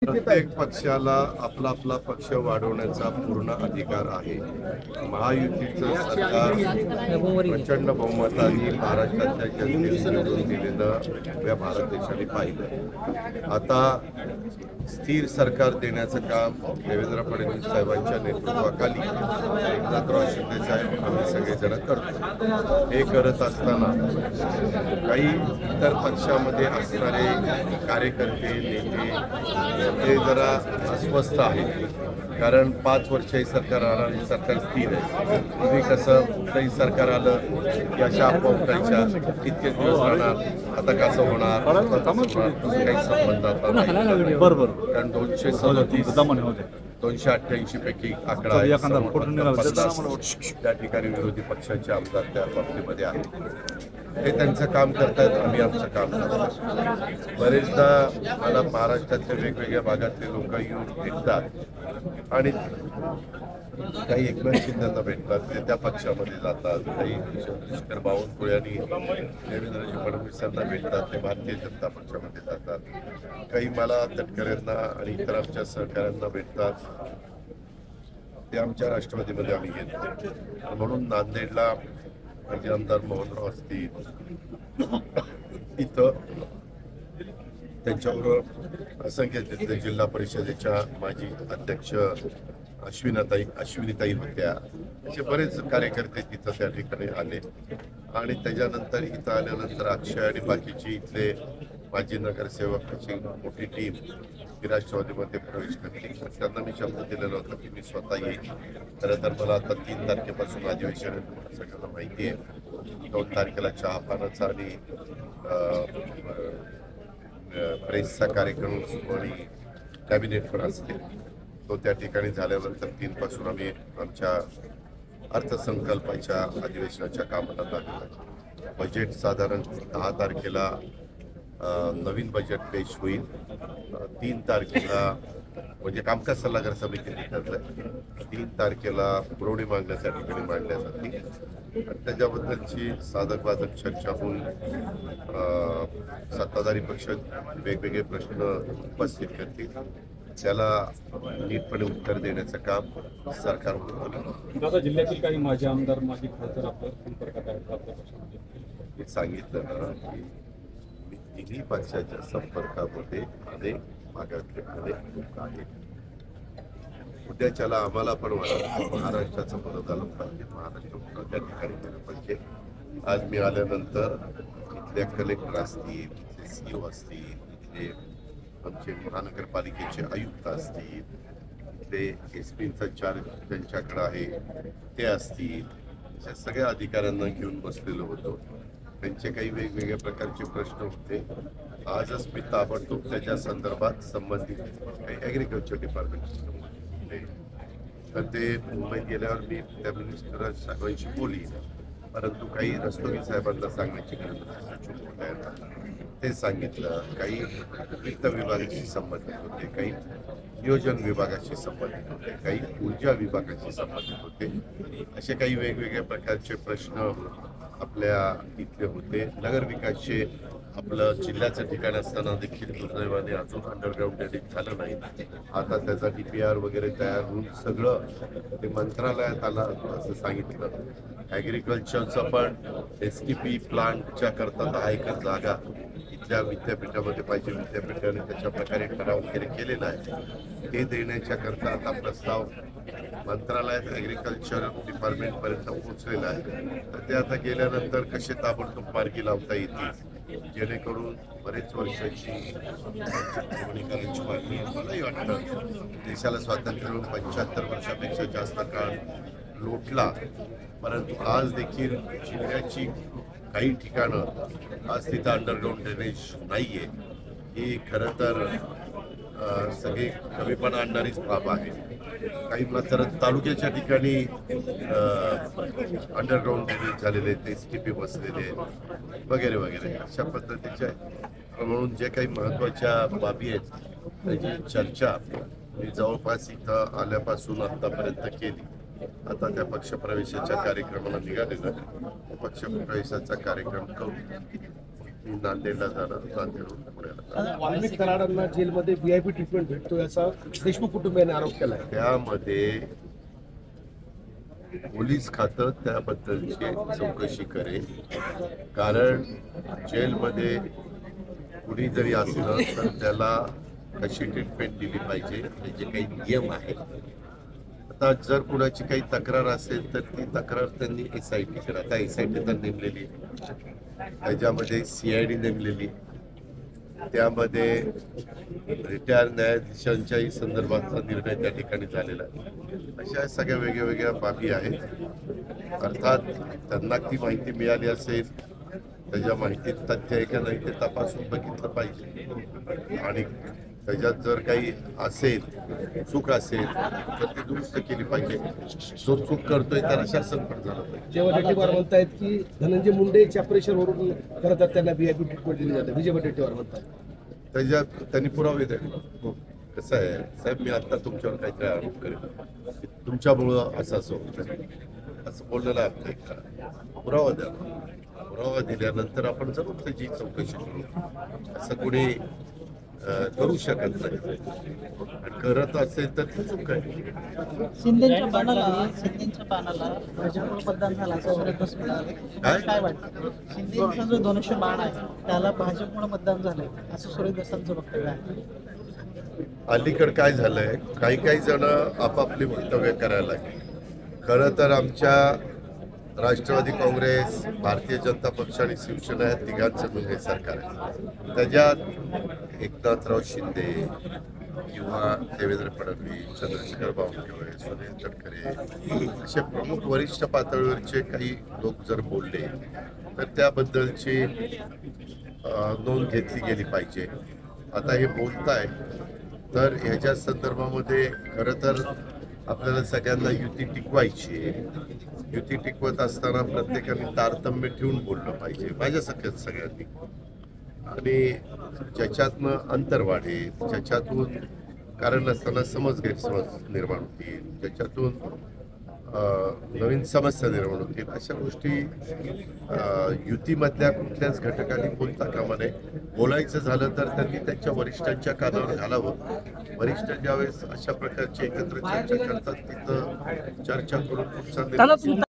प्रत्येक पक्षाला आपला आपला पक्ष वाढवण्याचा पूर्ण अधिकार आहे. महायुतीचं सरकार प्रचंड बहुमताने महाराष्ट्राच्या जनतेने निवडून दिलेलं या भारत देशाने पाहिलं. आता स्थिर सरकार देण्याचं काम देवेंद्र फडणवीस साहेबांच्या नेतृत्वाखाली एकनाथराव शिंदे साहेब आम्ही सगळेजण करतो. हे करत असताना काही इतर पक्षामध्ये असणारे कार्यकर्ते नेते ते जरा अस्वस्थ आहेत, कारण 5 वर्ष हे सरकार आलं आणि सरकार स्थिर आहे. पूर्वी कसं कुठलंही सरकार आलं की अशा अफवा उठायच्या, इतके दिवस राहणार, आता कसं होणार, तसं काही संबंध आता नाही. बरोबर, कारण 288 पैकी आकडा त्या ठिकाणी विरोधी पक्षाचे आमदार त्या बाबतीमध्ये आहेत. ते त्यांचं काम करतात, आम्ही आमचं काम करतो. बरेचदा मला महाराष्ट्रातल्या वेगवेगळ्या भागातले लोक येऊन भेटतात आणि काही एकनाथ शिंदेंना भेटतात, ते त्या पक्षामध्ये जातात. काही शंकर बावनकुळे आणि देवेंद्रजी फडणवीसांना भेटतात, ते भारतीय जनता पक्षामध्ये जातात. काही मला तटकरेंना आणि इतर आमच्या सहकाऱ्यांना भेटतात, ते आमच्या राष्ट्रवादीमध्ये आम्ही घेतो. म्हणून नांदेडला माझे आमदार मोहनराव असतील, इथं त्यांच्याबरोबर असंख्य तिथले जिल्हा परिषदेच्या माजी अध्यक्ष अश्विनीताई होत्या. असे बरेच कार्यकर्ते तिथं त्या ठिकाणी आले आणि त्याच्यानंतर इथं आल्यानंतर अक्षय आणि बाकीची इथले माजी नगरसेवकाची मोठी टीम ही राष्ट्रवादीमध्ये प्रवेश करते. त्यांना मी शब्द दिलेला होता की मी स्वतः येईल. खरं तर मला आता 3 तारखेपासून अधिवेशन सगळ्यांना माहिती आहे. 2 तारखेला चहा पानाचा आणि प्रेसचा कार्यक्रम आणि कॅबिनेट पण असते. तो त्या ठिकाणी झाल्यानंतर 3 पासून आम्ही आमच्या अर्थसंकल्पाच्या अधिवेशनाच्या कामाला लागलो. बजेट साधारण 10 तारखेला नवीन बजेट पेश होईल. 3 तारखेला म्हणजे कामकाज सल्लागार समितीने ठरलंय 3 तारखेला पुरवणी मागण्या त्या ठिकाणी मांडल्या जातील. त्याच्याबद्दलची साधक बाधक चर्चा होऊन सत्ताधारी पक्ष वेगवेगळे प्रश्न उपस्थित करतील, त्याला नीटपणे उत्तर देण्याचं काम सरकार होतं. दादा, जिल्ह्यातील काही माजी आमदार माजी खासदार आपल्या संपर्कात आहेत आपल्या पक्षामध्ये? मी सांगितलं ना की मी तिन्ही पक्षाच्या संपर्कामध्ये अनेक भागातले अनेक लोक आहेत. उद्याच्याला आम्हाला पण वाटतं महाराष्ट्राचं बरं झालं पाहिजे, महाराष्ट्र त्या ठिकाणी गेलं पाहिजे. आज मी आल्यानंतर इथल्या कलेक्टर असतील, इथले CEO असतील, इथले आमचे महानगरपालिकेचे आयुक्त असतील, इथले SP-चा चार्ज त्यांच्याकडे आहे ते असतील, अशा सगळ्या अधिकाऱ्यांना घेऊन बसलेलो होतो. त्यांचे काही वेगवेगळ्या प्रकारचे प्रश्न होते. आजच मी ताबडतोब त्याच्या संदर्भात संबंधित काही ॲग्रिकल्चर डिपार्टमेंटशी संबंधित होते, तर ते मुंबईत गेल्यावर मी त्या मिनिस्टर साहेबांशी बोलली. परंतु काही रस्तोगी साहेबांना सांगण्याची गरज होती, ते सांगितलं. काही वित्त विभागाशी संबंधित होते, काही नियोजन विभागाशी संबंधित होते, काही ऊर्जा विभागाशी संबंधित होते. असे काही वेगवेगळ्या प्रकारचे प्रश्न आपल्या इथले होते. नगरविकासचे आपलं जिल्ह्याचं ठिकाण असताना देखील दुर्दैवाने अजून अंडरग्राऊंड ड्रेनेज झालं नाही. आता त्याचा DPR वगैरे तयार होऊन सगळं ते मंत्रालयात आलं असं सांगितलं. ॲग्रिकल्चरचं पण STP प्लांटच्या करता 10 एकर जागा इथल्या विद्यापीठामध्ये पाहिजे. विद्यापीठाने त्याच्या प्रकारे ठराव वगैरे केलेला आहे. ते देण्याच्या करता आता प्रस्ताव मंत्रालयात ॲग्रिकल्चर डिपार्टमेंटपर्यंत पोहोचलेला आहे. तर ते आता गेल्यानंतर कसे ताबडतोब मार्गी लावता येतील, जेणेकरून बरेच वर्षाची करायची मागणी. मलाही वाटतं देशाला स्वातंत्र्य मिळून 75 वर्षापेक्षा जास्त काळ लोटला, परंतु आज देखील जिल्ह्याची काही ठिकाणं आज तिथं अंडरग्राऊंड ड्रेनेज नाहीये. ही खरं तर सगळी कमीपणा आणणारीच बाब आहे. काही मात्र तालुक्याच्या ठिकाणी अंडरग्राऊंड ड्रेनेज झालेले, ते STP बसलेले वगैरे वगैरे अशा पद्धतीच्या. म्हणून जे काही महत्त्वाच्या बाबी आहेत त्याची चर्चा मी जवळपास इथं आल्यापासून आत्तापर्यंत केली. आता त्या पक्षप्रवेशाच्या कार्यक्रमाला निघालेलं आहे. पक्षप्रवेशाचा कार्यक्रम करून मी नांदेडला जाणार, नांदेडहून पुण्याला जाणार. वाल्मिक कराडांना जेलमध्ये व्हीआयपी ट्रीटमेंट भेटतो याचा देशमुख कुटुंबियांनी आरोप केला आहे. त्यामध्ये पोलीस खातं त्याबद्दलची चौकशी करेल, कारण जेलमध्ये कुणी जरी असलं तर त्याला कशी ट्रीटमेंट दिली पाहिजे त्याचे काही नियम आहेत. आता जर कुणाची काही तक्रार असेल तर ती तक्रार त्यांनी SIT करा. आता SIT तर नेमलेली आहे, त्याच्यामध्ये CID नेमलेली, त्यामध्ये रिटायर न्यायाधीशांच्याही संदर्भातला निर्णय त्या ठिकाणी झालेला आहे. अशा सगळ्या वेगळ्या वेगळ्या बाबी आहेत. अर्थात त्यांना ती माहिती मिळाली असेल, त्याच्या माहितीत तथ्य आहे का नाही ते तपासून बघितलं पाहिजे, आणि त्याच्यात जर काही असेल, चूक असेल तर ती दुरुस्त केली पाहिजे. जो चूक करतोय त्याला शासन पण झालं पाहिजे. जेव्हा वडेट्टीवार म्हणतायत की धनंजय मुंडेच्या प्रेशरवरून खरं तर त्यांना व्हीआयपी ट्रीटमेंट दिली जाते, विजय वडेट्टीवार म्हणतात. त्याच्यात त्यांनी पुरावे द्यावे. कसं आहे साहेब, मी आता तुमच्यावर काहीतरी आरोप करेन, तुमच्यामुळं असं होतं, असं बोललेलं आहे का? पुरावा द्या. पुरावा दिल्यानंतर आपण जरूर त्याची चौकशी करू. असं कोणी करू शकत नाही, आणि करत असेल तर ती चूक आहे. शिंदेच्या पानाला भाजपमुळे मतदान झालं असं सुरेश बस म्हणाले. काय वाटतं शिंदेचा जो धनुष्य बाण आहे त्याला भाजपमुळे मतदान झालंय असं सुरेश दसांचं वक्तव्य आहे. अलीकडे काय झालंय, काही जण आपापली वक्तव्य करायला लागली. खरं तर आमच्या राष्ट्रवादी काँग्रेस, भारतीय जनता पक्ष आणि शिवसेना या तिघांचं मिळून हे सरकार आहे. त्याच्यात एकनाथराव शिंदे किंवा देवेंद्र फडणवीस, चंद्रशेखर बावनकुळे, सुनील तटकरे असे प्रमुख वरिष्ठ पातळीवरचे काही लोक जर बोलले तर त्याबद्दलची नोंद घेतली गेली पाहिजे. आता हे बोलताय तर ह्याच्या संदर्भामध्ये खरं तर आपल्याला सगळ्यांना युती टिकवायची आहे. युती टिकवत असताना प्रत्येकाने तारतम्य ठेवून बोललं पाहिजे, माझ्या सगळ्यांनी, आणि ज्याच्यातनं अंतर वाढेल, ज्याच्यातून कारण नसताना समज गैरसमज निर्माण होतील, ज्याच्यातून नवीन समस्या निर्माण होतील, अशा गोष्टी युतीमधल्या कुठल्याच घटकांनी बोलता कामा नये. बोलायचं झालं तर त्यांनी त्यांच्या वरिष्ठांच्या कानावर घालावं. वरिष्ठ ज्यावेळेस अशा प्रकारची एकत्र चर्चा करतात तिथं चर्चा करून पुढचा निर्णय